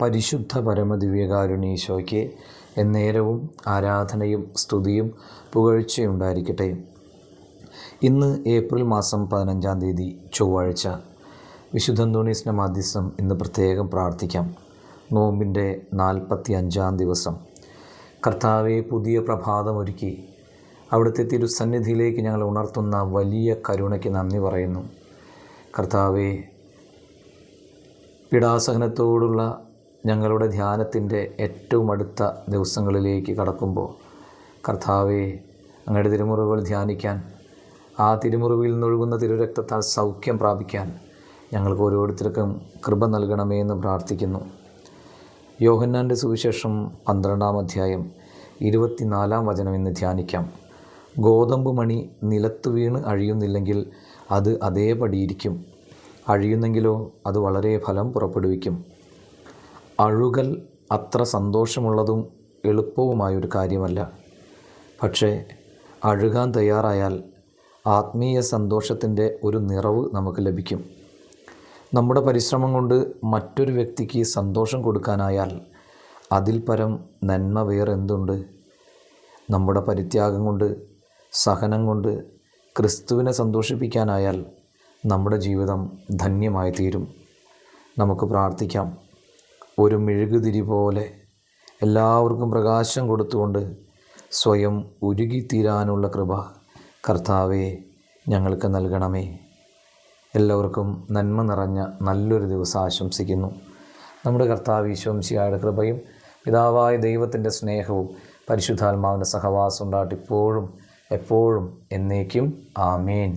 പരിശുദ്ധ പരമദിവ്യകാരുണ്യീശോയ്ക്ക് എന്നേരവും ആരാധനയും സ്തുതിയും പുകഴ്ചയുണ്ടായിരിക്കട്ടെ. ഇന്ന് ഏപ്രിൽ മാസം 15-ാം തീയതി ചൊവ്വാഴ്ച. വിശുദ്ധ അന്തോണീസിൻ്റെ മാധ്യസ്ഥം ഇന്ന് പ്രത്യേകം പ്രാർത്ഥിക്കാം. നോമ്പിൻ്റെ 45-ാം ദിവസം. കർത്താവെ, പുതിയ പ്രഭാതമൊരുക്കി അവിടുത്തെ തിരുസന്നിധിയിലേക്ക് ഞങ്ങൾ ഉണർത്തുന്ന വലിയ കരുണയ്ക്ക് നന്ദി പറയുന്നു. കർത്താവെ, പീഡാസഹനത്തോടുള്ള ഞങ്ങളുടെ ധ്യാനത്തിൻ്റെ ഏറ്റവും അടുത്ത ദിവസങ്ങളിലേക്ക് കടക്കുമ്പോൾ കർത്താവെ, അങ്ങയുടെ തിരുമുറിവുകൾ ധ്യാനിക്കാൻ, ആ തിരുമുറിവിൽ നിന്നൊഴുകുന്ന തിരുരക്തത്താൽ സൗഖ്യം പ്രാപിക്കാൻ ഞങ്ങൾക്ക് ഓരോരുത്തർക്കും കൃപ നൽകണമേ എന്ന് പ്രാർത്ഥിക്കുന്നു. യോഹന്നാൻ്റെ സുവിശേഷം 12-ാം അധ്യായം 24-ാം വചനം ഇന്ന് ധ്യാനിക്കാം. ഗോതമ്പ് മണി നിലത്ത് വീണ് അഴിയുന്നില്ലെങ്കിൽ അത് അതേപടിയിരിക്കും, അഴിയുന്നെങ്കിലോ അത് വളരെ ഫലം പുറപ്പെടുവിക്കും. അഴുകൽ അത്ര സന്തോഷമുള്ളതും എളുപ്പവുമായൊരു കാര്യമല്ല. പക്ഷേ അഴുകാൻ തയ്യാറായാൽ ആത്മീയ സന്തോഷത്തിൻ്റെ ഒരു നിറവ് നമുക്ക് ലഭിക്കും. നമ്മുടെ പരിശ്രമം കൊണ്ട് മറ്റൊരു വ്യക്തിക്ക് സന്തോഷം കൊടുക്കാനായാൽ അതിൽ പരം നന്മ വേറെന്തുണ്ട്? നമ്മുടെ പരിത്യാഗം കൊണ്ട്, സഹനം കൊണ്ട് ക്രിസ്തുവിനെ സന്തോഷിപ്പിക്കാനായാൽ നമ്മുടെ ജീവിതം ധന്യമായി തീരും. നമുക്ക് പ്രാർത്ഥിക്കാം. ഒരു മെഴുകുതിരി പോലെ എല്ലാവർക്കും പ്രകാശം കൊടുത്തുകൊണ്ട് സ്വയം ഉരുകിത്തീരാനുള്ള കൃപ കർത്താവെ ഞങ്ങൾക്ക് നൽകണമേ. എല്ലാവർക്കും നന്മ നിറഞ്ഞ നല്ലൊരു ദിവസം ആശംസിക്കുന്നു. നമ്മുടെ കർത്താവ് ഈശോ മിശിഹായുടെ കൃപയും പിതാവായ ദൈവത്തിൻ്റെ സ്നേഹവും പരിശുദ്ധാത്മാവിൻ്റെ സഹവാസം ഉണ്ടാകട്ടെ ഇപ്പോഴും എപ്പോഴും എന്നേക്കും. ആമേൻ.